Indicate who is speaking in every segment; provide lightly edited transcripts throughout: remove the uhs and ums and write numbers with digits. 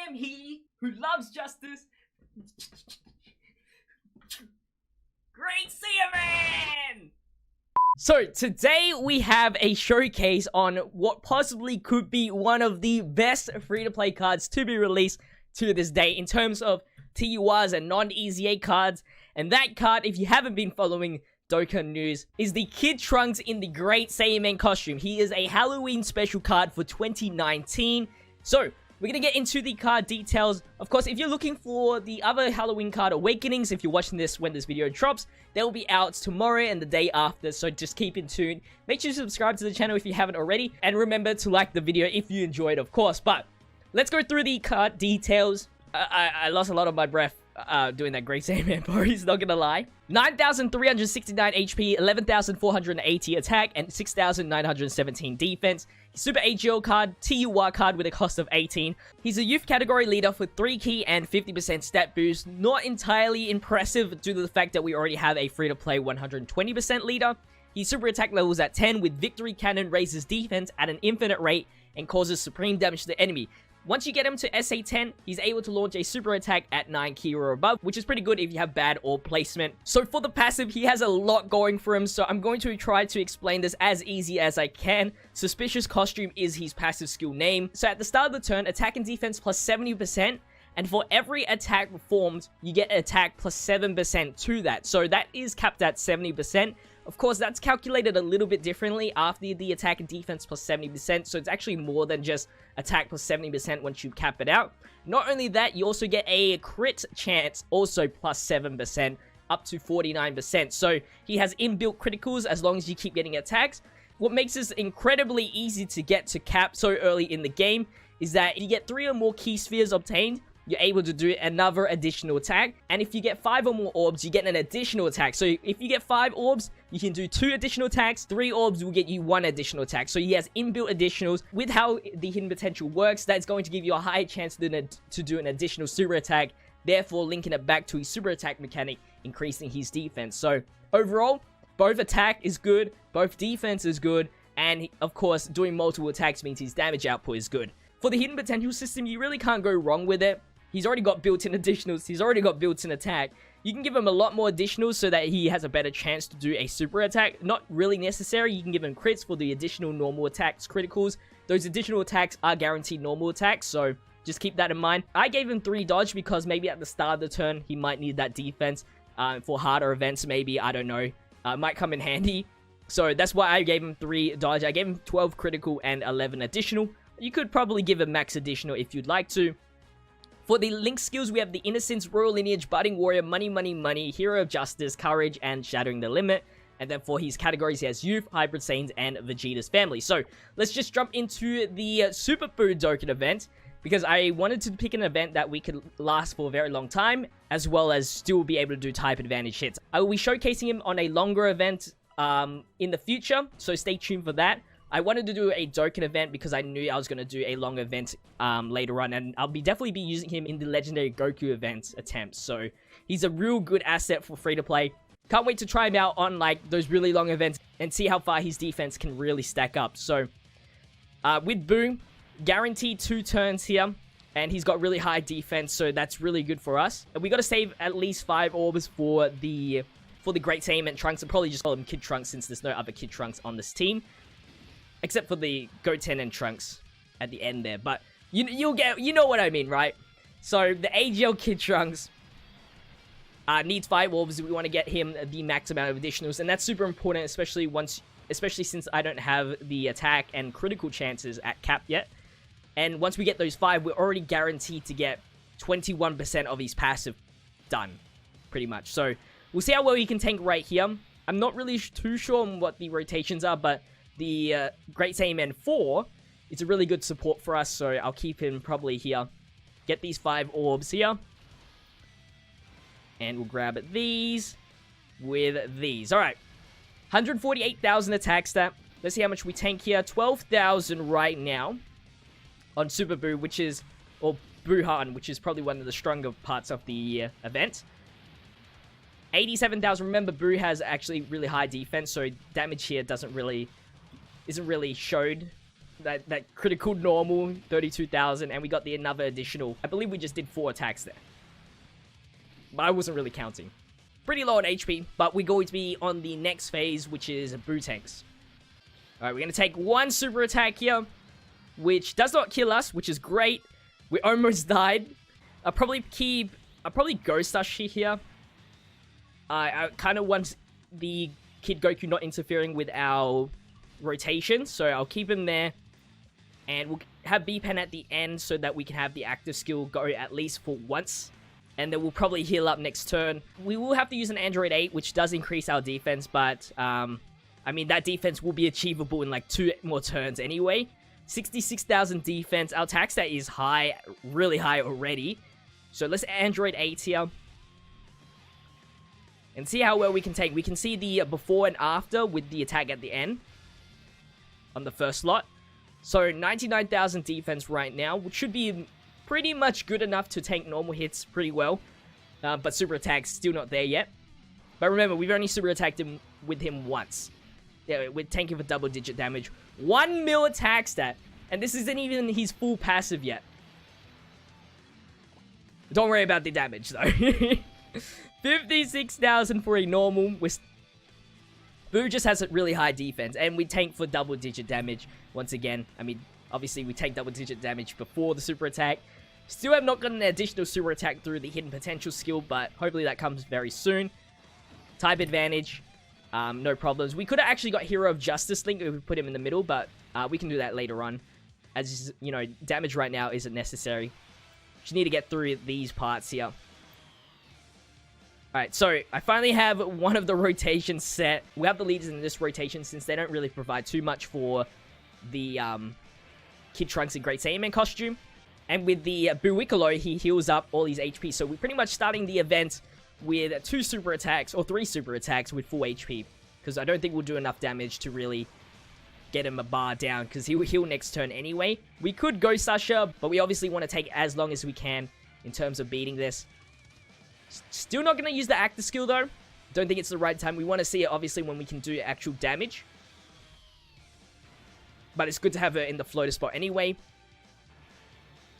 Speaker 1: am he who loves justice. Great Saiyaman! So today we have a showcase on what possibly could be one of the best free-to-play cards to be released to this day in terms of TURs and non-EZA cards. And that card, if you haven't been following Dokkan news, is the Kid Trunks in the Great Saiyaman costume. He is a Halloween special card for 2019. So we're gonna get into the card details. Of course, if you're looking for the other Halloween card Awakenings, if you're watching this when this video drops, they'll be out tomorrow and the day after, so just keep in tune. Make sure to subscribe to the channel if you haven't already, and remember to like the video if you enjoyed, of course. But let's go through the card details. I lost a lot of my breath doing that Great Saiyaman pose, not gonna lie. 9,369 HP, 11,480 attack, and 6,917 defense. Super AGL card, TUR card with a cost of 18. He's a youth category leader for 3 key and 50% stat boost. Not entirely impressive due to the fact that we already have a free-to-play 120% leader. His super attack level is at 10 with Victory Cannon raises defense at an infinite rate and causes supreme damage to the enemy. Once you get him to SA10, he's able to launch a super attack at 9 key or above, which is pretty good if you have bad orb placement. So for the passive, he has a lot going for him, so I'm going to try to explain this as easy as I can. Suspicious Costume is his passive skill name. So at the start of the turn, attack and defense plus 70%, and for every attack performed, you get attack plus 7% to that. So that is capped at 70%. Of course, that's calculated a little bit differently after the attack and defense plus 70%, so it's actually more than just attack plus 70% once you cap it out. Not only that, you also get a crit chance, also plus 7%, up to 49%. So he has inbuilt criticals as long as you keep getting attacks. What makes this incredibly easy to get to cap so early in the game is that if you get 3 or more key spheres obtained, you're able to do another additional attack. And if you get 5 or more orbs, you get an additional attack. So if you get 5 orbs, you can do 2 additional attacks. 3 orbs will get you 1 additional attack. So he has inbuilt additionals. With how the hidden potential works, that's going to give you a higher chance to do an additional super attack, therefore linking it back to his super attack mechanic, increasing his defense. So overall, both attack is good, both defense is good, and of course, doing multiple attacks means his damage output is good. For the hidden potential system, you really can't go wrong with it. He's already got built-in additionals. He's already got built-in attack. You can give him a lot more additionals so that he has a better chance to do a super attack. Not really necessary. You can give him crits for the additional normal attacks, criticals. Those additional attacks are guaranteed normal attacks, so just keep that in mind. I gave him 3 dodge because maybe at the start of the turn, he might need that defense for harder events, maybe. I don't know. Might come in handy. So that's why I gave him 3 dodge. I gave him 12 critical and 11 additional. You could probably give him max additional if you'd like to. For the link skills, we have the Innocence, Royal Lineage, Budding Warrior, Money, Money, Money, Hero of Justice, Courage, and Shattering the Limit. And then for his categories, he has Youth, Hybrid Saiyans, and Vegeta's Family. So let's just jump into the Super Food Dokkan event, because I wanted to pick an event that we could last for a very long time, as well as still be able to do type advantage hits. I will be showcasing him on a longer event in the future, so stay tuned for that. I wanted to do a Dokkan event because I knew I was going to do a long event later on, and I'll definitely be using him in the Legendary Goku event attempts. So he's a real good asset for free-to-play. Can't wait to try him out on like those really long events and see how far his defense can really stack up. So with Boo, guaranteed 2 turns here, and he's got really high defense, so that's really good for us. And we got to save at least 5 orbs for the Great Saiyaman Trunks. I'll probably just call him Kid Trunks since there's no other Kid Trunks on this team. Except for the Goten and Trunks at the end there. But you know what I mean, right? So the AGL Kid Trunks needs 5 orbs. We want to get him the max amount of additionals. And that's super important, especially since I don't have the attack and critical chances at cap yet. And once we get those 5, we're already guaranteed to get 21% of his passive done. Pretty much. So we'll see how well he can tank right here. I'm not really too sure on what the rotations are, but the Great Saiyaman 4 is a really good support for us, so I'll keep him probably here. Get these 5 orbs here. And we'll grab these with these. Alright. 148,000 attack stat. Let's see how much we tank here. 12,000 right now on Super Boo, which is, or Buhan, which is probably one of the stronger parts of the event. 87,000. Remember, Boo has actually really high defense, so damage here isn't really showed that critical normal, 32,000, and we got the another additional. I believe we just did 4 attacks there. But I wasn't really counting. Pretty low on HP, but we're going to be on the next phase, which is Boo Tanks. Alright, we're going to take 1 super attack here, which does not kill us, which is great. We almost died. I'll probably Ghost Dash here. I kind of want the Kid Goku not interfering with our rotation, so I'll keep him there. And we'll have B-Pen at the end so that we can have the active skill go at least for once. And then we'll probably heal up next turn. We will have to use an Android 8, which does increase our defense, but, I mean, that defense will be achievable in, like, 2 more turns anyway. 66,000 defense. Our attack stat is high, really high already. So let's Android 8 here. And see how well we can take. We can see the before and after with the attack at the end. On the first slot. So 99,000 defense right now, which should be pretty much good enough to tank normal hits pretty well. But super attack's still not there yet. But remember, we've only super attacked him with him once. Yeah, we're tanking for double-digit damage. 1 mil attack stat. And this isn't even his full passive yet. Don't worry about the damage, though. 56,000 for a normal. Boo just has a really high defense. And we tank for double-digit damage once again. I mean, obviously, we take double-digit damage before the super attack. Still have not gotten an additional super attack through the hidden potential skill, but hopefully that comes very soon. Type advantage. No problems. We could have actually got Hero of Justice Link if we put him in the middle, but we can do that later on. As, you know, damage right now isn't necessary. Just need to get through these parts here. Alright, so I finally have one of the rotations set. We have the leaders in this rotation since they don't really provide too much for the Kid Trunks and Great Saiyaman costume. And with the Buikolo, he heals up all his HP. So we're pretty much starting the event with 2 super attacks, or 3 super attacks with full HP. Because I don't think we'll do enough damage to really get him a bar down, because he will heal next turn anyway. We could go Sasha, but we obviously want to take as long as we can in terms of beating this. Still not going to use the active skill though. Don't think it's the right time. We want to see it obviously when we can do actual damage. But it's good to have her in the floater spot anyway.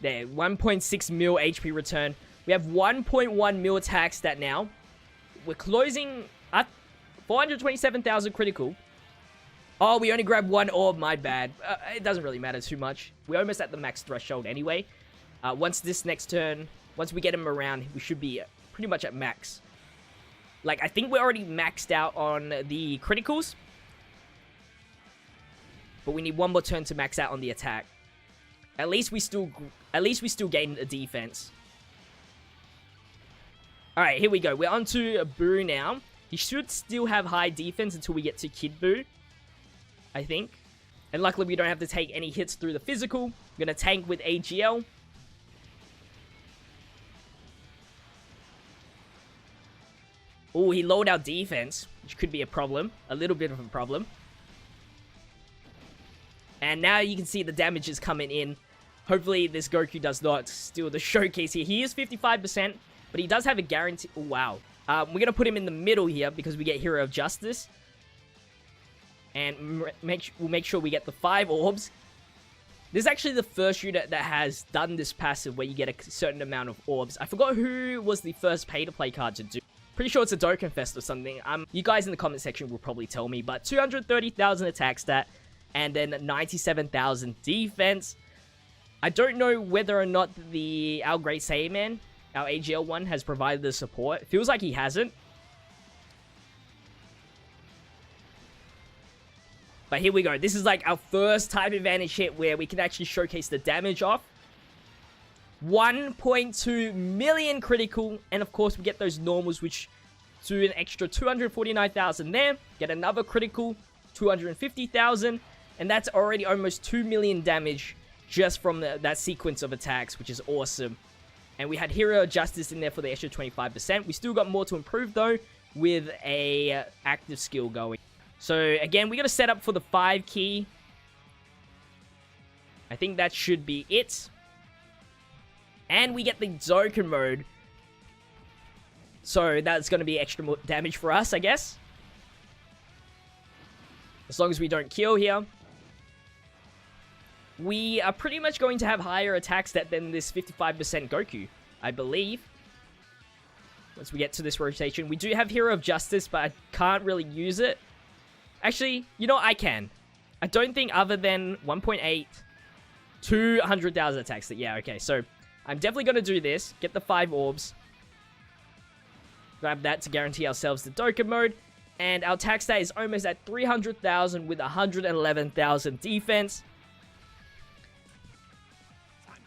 Speaker 1: There, 1.6 mil HP return. We have 1.1 mil attack stat now. We're closing at 427,000 critical. Oh, we only grabbed 1 orb, my bad. It doesn't really matter too much. We're almost at the max threshold anyway. Once this next turn, once we get him around, we should be pretty much at max. Like, I think we're already maxed out on the criticals. But we need 1 more turn to max out on the attack. At least we still gain a defense. Alright, here we go. We're on to Boo now. He should still have high defense until we get to Kid Boo, I think. And luckily, we don't have to take any hits through the physical. We're going to tank with AGL. Oh, he lowered our defense, which could be a problem. A little bit of a problem. And now you can see the damage is coming in. Hopefully, this Goku does not steal the showcase here. He is 55%, but he does have a guarantee. Oh, wow. We're going to put him in the middle here because we get Hero of Justice. And we'll make sure we get the 5 orbs. This is actually the first unit that has done this passive where you get a certain amount of orbs. I forgot who was the first pay-to-play card to do. Pretty sure it's a Dokkan Fest or something. You guys in the comment section will probably tell me. But 230,000 attack stat and then 97,000 defense. I don't know whether or not our Great Saiyaman, our AGL one, has provided the support. It feels like he hasn't. But here we go. This is like our first type advantage hit where we can actually showcase the damage off. 1.2 million critical. And of course, we get those normals, which do an extra 249,000 there. Get another critical, 250,000. And that's already almost 2 million damage just from that sequence of attacks, which is awesome. And we had Hero of Justice in there for the extra 25%. We still got more to improve, though, with a active skill going. So, again, we got to set up for the 5 key. I think that should be it. And we get the Dokkan mode. So, that's going to be extra more damage for us, I guess. As long as we don't kill here. we are pretty much going to have higher attack stat than this 55% Goku, I believe. Once we get to this rotation, we do have Hero of Justice, but I can't really use it. Actually, you know, I can. I don't think other than 1.8, 200,000 attacks. Yeah, okay, so I'm definitely going to do this. Get the 5 orbs. Grab that to guarantee ourselves the Dokkan mode. And our attack stat is almost at 300,000 with 111,000 defense.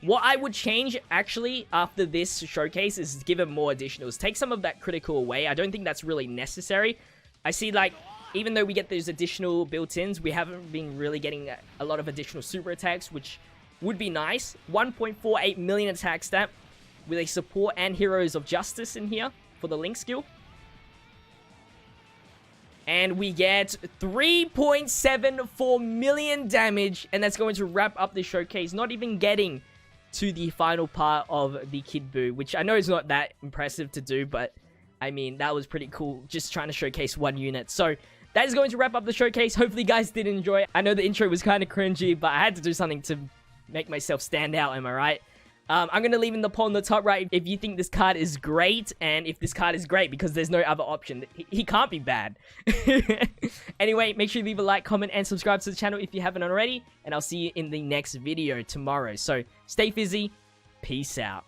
Speaker 1: What I would change, actually, after this showcase is give him more additionals. Take some of that critical away. I don't think that's really necessary. I see, like, even though we get those additional built-ins, we haven't been really getting a lot of additional super attacks, which would be nice. 1.48 million attack stat with a support and Heroes of Justice in here for the Link skill. And we get 3.74 million damage, and that's going to wrap up the showcase, not even getting to the final part of the Kid Buu, which I know is not that impressive to do, but I mean, that was pretty cool, just trying to showcase one unit. So that is going to wrap up the showcase. Hopefully you guys did enjoy it. I know the intro was kind of cringy, but I had to do something to make myself stand out, am I right? I'm going to leave in the poll in the top right if you think this card is great, and if this card is great, because there's no other option. He can't be bad. Anyway, make sure you leave a like, comment, and subscribe to the channel if you haven't already, and I'll see you in the next video tomorrow. So, stay fizzy. Peace out.